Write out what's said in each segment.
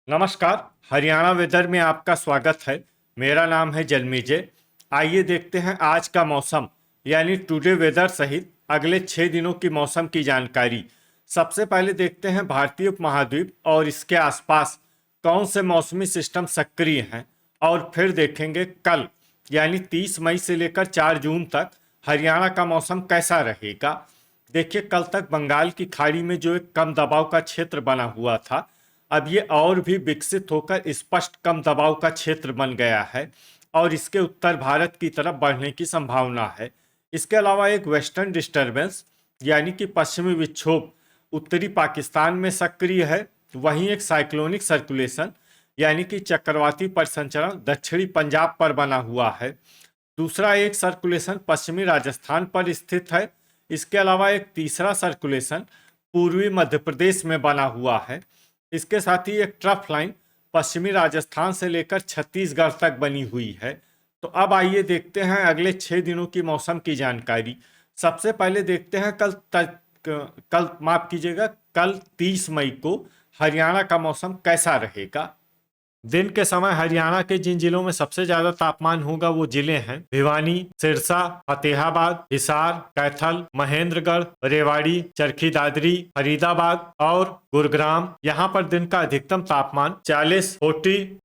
नमस्कार। हरियाणा वेदर में आपका स्वागत है। मेरा नाम है जन्मेजय। आइए देखते हैं आज का मौसम यानी टुडे वेदर सहित अगले 6 दिनों की मौसम की जानकारी। सबसे पहले देखते हैं भारतीय उपमहाद्वीप और इसके आसपास कौन से मौसमी सिस्टम सक्रिय हैं, और फिर देखेंगे कल यानी 30 मई से लेकर 4 जून तक हरियाणा का मौसम कैसा रहेगा। देखिए, कल तक बंगाल की खाड़ी में जो एक कम दबाव का क्षेत्र बना हुआ था, अब ये और भी विकसित होकर स्पष्ट कम दबाव का क्षेत्र बन गया है और इसके उत्तर भारत की तरफ बढ़ने की संभावना है। इसके अलावा एक वेस्टर्न डिस्टरबेंस यानी कि पश्चिमी विक्षोभ उत्तरी पाकिस्तान में सक्रिय है। वहीं एक साइक्लोनिक सर्कुलेशन यानी कि चक्रवाती परिसंचरण दक्षिणी पंजाब पर बना हुआ है। दूसरा एक सर्कुलेशन पश्चिमी राजस्थान पर स्थित है। इसके अलावा एक तीसरा सर्कुलेशन पूर्वी मध्य प्रदेश में बना हुआ है। इसके साथ ही एक ट्रफ लाइन पश्चिमी राजस्थान से लेकर छत्तीसगढ़ तक बनी हुई है। तो अब आइए देखते हैं अगले 6 दिनों की मौसम की जानकारी। सबसे पहले देखते हैं कल माफ कीजिएगा, कल 30 मई को हरियाणा का मौसम कैसा रहेगा। दिन के समय हरियाणा के जिन जिलों में सबसे ज्यादा तापमान होगा वो जिले हैं भिवानी, सिरसा, फतेहाबाद, हिसार, कैथल, महेंद्रगढ़, रेवाड़ी, चरखी दादरी, फरीदाबाद और गुरुग्राम। यहाँ पर दिन का अधिकतम तापमान 40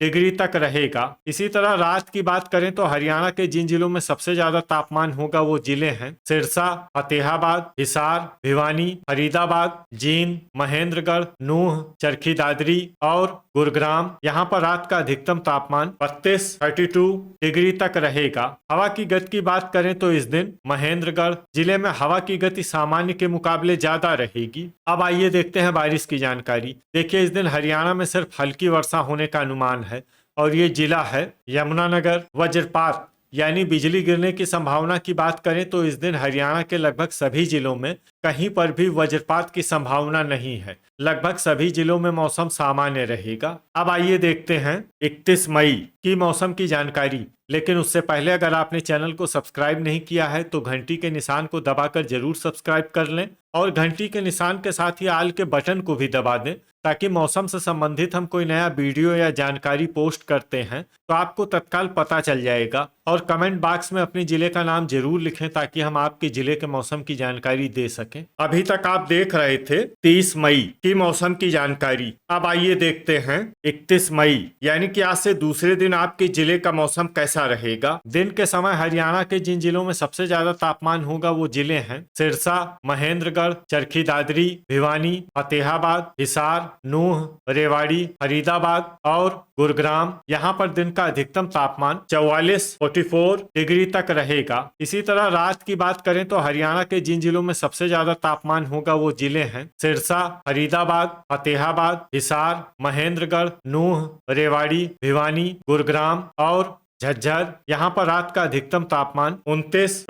डिग्री तक रहेगा। इसी तरह रात की बात करें तो हरियाणा के जिन जिलों में सबसे ज्यादा तापमान होगा वो जिले हैं सिरसा, फतेहाबाद, हिसार, भिवानी, फरीदाबाद, जींद, महेंद्रगढ़, नूह, चरखी दादरी और गुरुग्राम। यहाँ पर रात का अधिकतम तापमान 32 डिग्री तक रहेगा। हवा की गति की बात करें तो इस दिन महेंद्रगढ़ जिले में हवा की गति सामान्य के मुकाबले ज्यादा रहेगी। अब आइए देखते हैं बारिश की जानकारी। देखिए, इस दिन हरियाणा में सिर्फ हल्की वर्षा होने का अनुमान है और ये जिला है यमुनानगर। वज्रपात यानी बिजली गिरने की संभावना की बात करें तो इस दिन हरियाणा के लगभग सभी जिलों में कहीं पर भी वज्रपात की संभावना नहीं है। लगभग सभी जिलों में मौसम सामान्य रहेगा। अब आइए देखते हैं 31 मई की मौसम की जानकारी। लेकिन उससे पहले अगर आपने चैनल को सब्सक्राइब नहीं किया है तो घंटी के निशान को दबाकर जरूर सब्सक्राइब कर लें और घंटी के निशान के साथ ही आल के बटन को भी दबा दें, ताकि मौसम से संबंधित हम कोई नया वीडियो या जानकारी पोस्ट करते हैं तो आपको तत्काल पता चल जाएगा। और कमेंट बॉक्स में अपने जिले का नाम जरूर लिखें ताकि हम आपके जिले के मौसम की जानकारी दे सकें। अभी तक आप देख रहे थे 30 मई की मौसम की जानकारी। अब आइए देखते हैं 31 मई यानी कि आज से दूसरे दिन आपके जिले का मौसम कैसा रहेगा। दिन के समय हरियाणा के जिन जिलों में सबसे ज्यादा तापमान होगा वो जिले हैं सिरसा, महेंद्रगढ़, चरखी दादरी, भिवानी, फतेहाबाद, हिसार, नूह, रेवाड़ी, फरीदाबाद और गुरुग्राम। यहाँ पर दिन का अधिकतम तापमान 44 डिग्री तक रहेगा। इसी तरह रात की बात करें तो हरियाणा के जिन जिलों में सबसे ज्यादा तापमान होगा वो जिले हैं सिरसा, फरीदाबाद, फतेहाबाद, हिसार, महेंद्रगढ़, नूह, रेवाड़ी, भिवानी, गुरुग्राम और झज्जर। यहाँ पर रात का अधिकतम तापमान 29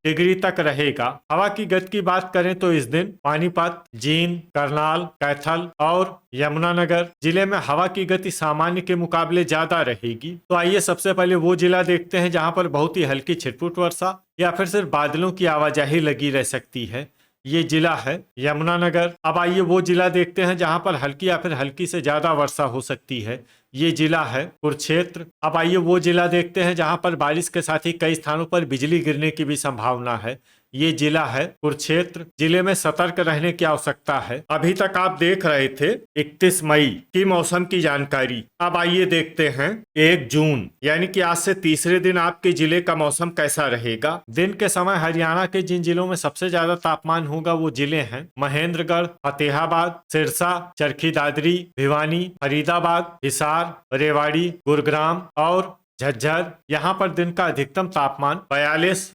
डिग्री तक रहेगा। हवा की गति की बात करें तो इस दिन पानीपत, जींद, करनाल, कैथल और यमुनानगर जिले में हवा की गति सामान्य के मुकाबले ज्यादा रहेगी। तो आइए सबसे पहले वो जिला देखते हैं जहाँ पर बहुत ही हल्की छिटपुट वर्षा या फिर सिर्फ बादलों की आवाजाही लगी रह सकती है। ये जिला है यमुनानगर। अब आइए वो जिला देखते हैं जहां पर हल्की या फिर हल्की से ज्यादा वर्षा हो सकती है। ये जिला है कुरुक्षेत्र। अब आइए वो जिला देखते हैं जहां पर बारिश के साथ ही कई स्थानों पर बिजली गिरने की भी संभावना है। ये जिला है कुरुक्षेत्र। जिले में सतर्क रहने की आवश्यकता है। अभी तक आप देख रहे थे 31 मई की मौसम की जानकारी। अब आइए देखते हैं 1 जून यानी कि आज से तीसरे दिन आपके जिले का मौसम कैसा रहेगा। दिन के समय हरियाणा के जिन जिलों में सबसे ज्यादा तापमान होगा वो जिले हैं महेंद्रगढ़, फतेहाबाद, सिरसा, चरखी दादरी, भिवानी, फरीदाबाद, हिसार, रेवाड़ी, गुरुग्राम और झज्जर। यहाँ पर दिन का अधिकतम तापमान 42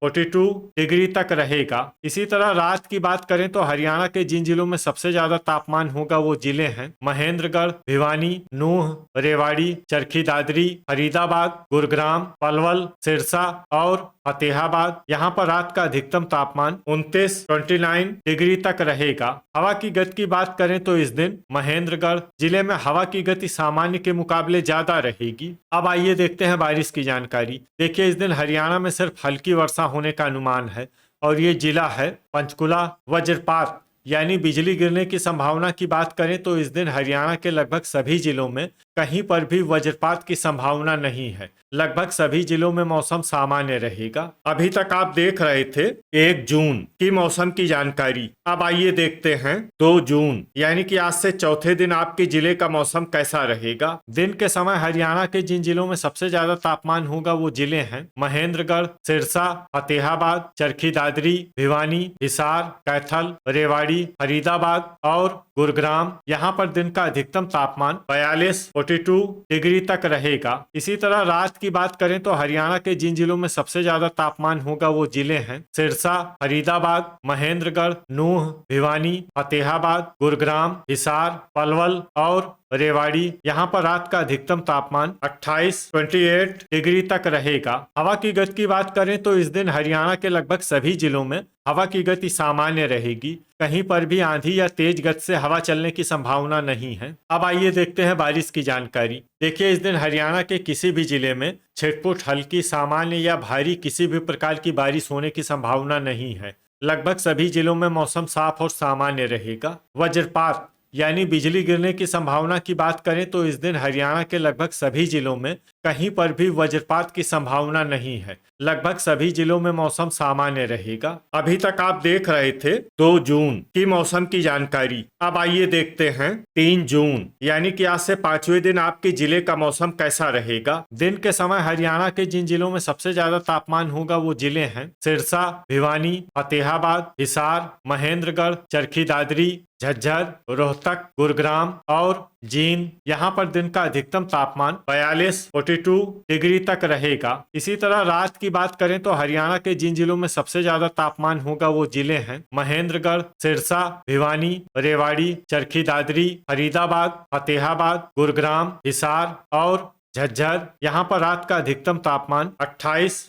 डिग्री तक रहेगा। इसी तरह रात की बात करें तो हरियाणा के जिन जिलों में सबसे ज्यादा तापमान होगा वो जिले हैं महेंद्रगढ़, भिवानी, नूह, रेवाड़ी, चरखी दादरी, फरीदाबाद, गुरुग्राम, पलवल, सिरसा और फतेहाबाद। यहाँ पर रात का अधिकतम तापमान 29 डिग्री तक रहेगा। हवा की गति की बात करें तो इस दिन महेंद्रगढ़ जिले में हवा की गति सामान्य के मुकाबले ज्यादा रहेगी। अब आइए देखते हैं बारिश की जानकारी। देखिए, इस दिन हरियाणा में सिर्फ हल्की वर्षा होने का अनुमान है और ये जिला है पंचकुला। वज्रपात यानी बिजली गिरने की संभावना की बात करें तो इस दिन हरियाणा के लगभग सभी जिलों में कहीं पर भी वज्रपात की संभावना नहीं है। लगभग सभी जिलों में मौसम सामान्य रहेगा। अभी तक आप देख रहे थे 1 जून की मौसम की जानकारी। अब आइए देखते हैं 2 जून यानी कि आज से चौथे दिन आपके जिले का मौसम कैसा रहेगा। दिन के समय हरियाणा के जिन जिलों में सबसे ज्यादा तापमान होगा वो जिले हैं महेंद्रगढ़, सिरसा, फतेहाबाद, चरखी दादरी, भिवानी, हिसार, कैथल, रेवाड़ी, फरीदाबाद और गुरुग्राम। यहाँ पर दिन का अधिकतम तापमान 42 डिग्री तक रहेगा। इसी तरह रात की बात करें तो हरियाणा के जिन जिलों में सबसे ज्यादा तापमान होगा वो जिले हैं सिरसा, फरीदाबाद, महेंद्रगढ़, नूह, भिवानी, फतेहाबाद, गुरुग्राम, हिसार, पलवल और रेवाड़ी। यहाँ पर रात का अधिकतम तापमान 28 डिग्री तक रहेगा। हवा की गति की बात करें तो इस दिन हरियाणा के लगभग सभी जिलों में हवा की गति सामान्य रहेगी। कहीं पर भी आंधी या तेज गति से हवा चलने की संभावना नहीं है। अब आइए देखते हैं बारिश की जानकारी। देखिए, इस दिन हरियाणा के किसी भी जिले में छिटपुट, हल्की, सामान्य या भारी किसी भी प्रकार की बारिश होने की संभावना नहीं है। लगभग सभी जिलों में मौसम साफ और सामान्य रहेगा। वज्रपात यानी बिजली गिरने की संभावना की बात करें तो इस दिन हरियाणा के लगभग सभी जिलों में कहीं पर भी वज्रपात की संभावना नहीं है। लगभग सभी जिलों में मौसम सामान्य रहेगा। अभी तक आप देख रहे थे 2 जून की मौसम की जानकारी। अब आइए देखते हैं 3 जून यानी कि आज से 5वें दिन आपके जिले का मौसम कैसा रहेगा। दिन के समय हरियाणा के जिन जिलों में सबसे ज्यादा तापमान होगा वो जिले हैं सिरसा, भिवानी, फतेहाबाद, हिसार, महेंद्रगढ़, चरखी दादरी, झज्जर, रोहतक, गुरुग्राम और जींद। यहाँ पर दिन का अधिकतम तापमान 42 डिग्री तक रहेगा। इसी तरह रात की बात करें तो हरियाणा के जिन जिलों में सबसे ज्यादा तापमान होगा वो जिले हैं महेंद्रगढ़, सिरसा, भिवानी, रेवाड़ी, चरखी दादरी, फरीदाबाद, फतेहाबाद, गुरुग्राम, हिसार और झज्जर। यहाँ पर रात का अधिकतम तापमान 28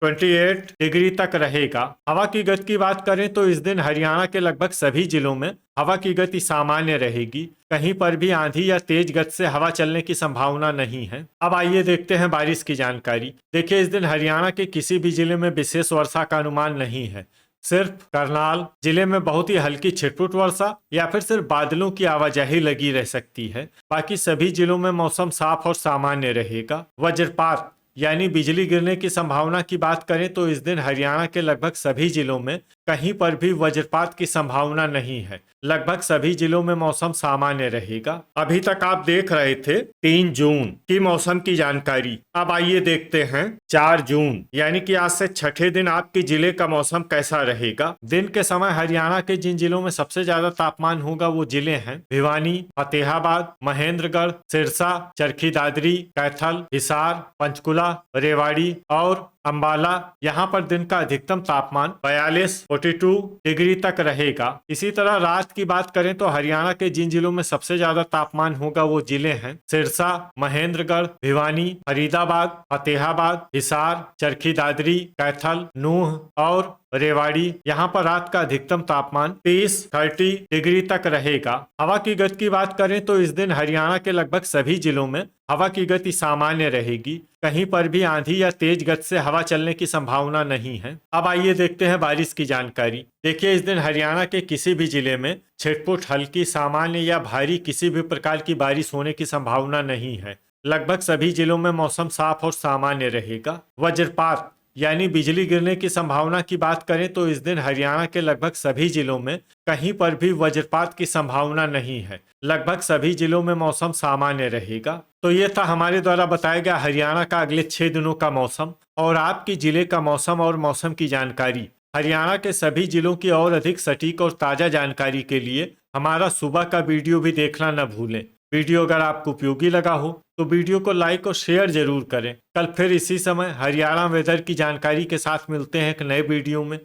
डिग्री तक रहेगा। हवा की गति की बात करें तो इस दिन हरियाणा के लगभग सभी जिलों में हवा की गति सामान्य रहेगी। कहीं पर भी आंधी या तेज गति से हवा चलने की संभावना नहीं है। अब आइए देखते हैं बारिश की जानकारी। देखिए, इस दिन हरियाणा के किसी भी जिले में विशेष वर्षा का अनुमान नहीं है। सिर्फ करनाल जिले में बहुत ही हल्की छिटपुट वर्षा या फिर सिर्फ बादलों की आवाजाही लगी रह सकती है। बाकी सभी जिलों में मौसम साफ और सामान्य रहेगा। वज्रपात यानी बिजली गिरने की संभावना की बात करें तो इस दिन हरियाणा के लगभग सभी जिलों में कहीं पर भी वज्रपात की संभावना नहीं है। लगभग सभी जिलों में मौसम सामान्य रहेगा। अभी तक आप देख रहे थे 3 जून की मौसम की जानकारी। अब आइए देखते हैं 4 जून यानी कि आज से छठे दिन आपके जिले का मौसम कैसा रहेगा। दिन के समय हरियाणा के जिन जिलों में सबसे ज्यादा तापमान होगा वो जिले हैं भिवानी, फतेहाबाद, महेंद्रगढ़, सिरसा, चरखी दादरी, कैथल, हिसार, पंचकुला, रेवाड़ी और अंबाला। यहाँ पर दिन का अधिकतम तापमान 42 डिग्री तक रहेगा। इसी तरह रात की बात करें तो हरियाणा के जिन जिलों में सबसे ज्यादा तापमान होगा वो जिले हैं सिरसा, महेंद्रगढ़, भिवानी, फरीदाबाद, फतेहाबाद, हिसार, चरखी दादरी, कैथल, नूह और रेवाड़ी। यहाँ पर रात का अधिकतम तापमान 30 डिग्री तक रहेगा। हवा की गति की बात करें तो इस दिन हरियाणा के लगभग सभी जिलों में हवा की गति सामान्य रहेगी। कहीं पर भी आंधी या तेज गति से हवा चलने की संभावना नहीं है। अब आइए देखते हैं बारिश की जानकारी। देखिए, इस दिन हरियाणा के किसी भी जिले में छिटपुट, हल्की, सामान्य या भारी किसी भी प्रकार की बारिश होने की संभावना नहीं है। लगभग सभी जिलों में मौसम साफ और सामान्य रहेगा। वज्रपात यानी बिजली गिरने की संभावना की बात करें तो इस दिन हरियाणा के लगभग सभी जिलों में कहीं पर भी वज्रपात की संभावना नहीं है। लगभग सभी जिलों में मौसम सामान्य रहेगा। तो ये था हमारे द्वारा बताया गया हरियाणा का अगले 6 दिनों का मौसम और आपके जिले का मौसम और मौसम की जानकारी। हरियाणा के सभी जिलों की और अधिक सटीक और ताजा जानकारी के लिए हमारा सुबह का वीडियो भी देखना न भूलें। वीडियो अगर आपको उपयोगी लगा हो तो वीडियो को लाइक और शेयर जरूर करें। कल फिर इसी समय हरियाणा वेदर की जानकारी के साथ मिलते हैं एक नए वीडियो में।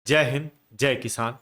जय हिंद, जय किसान।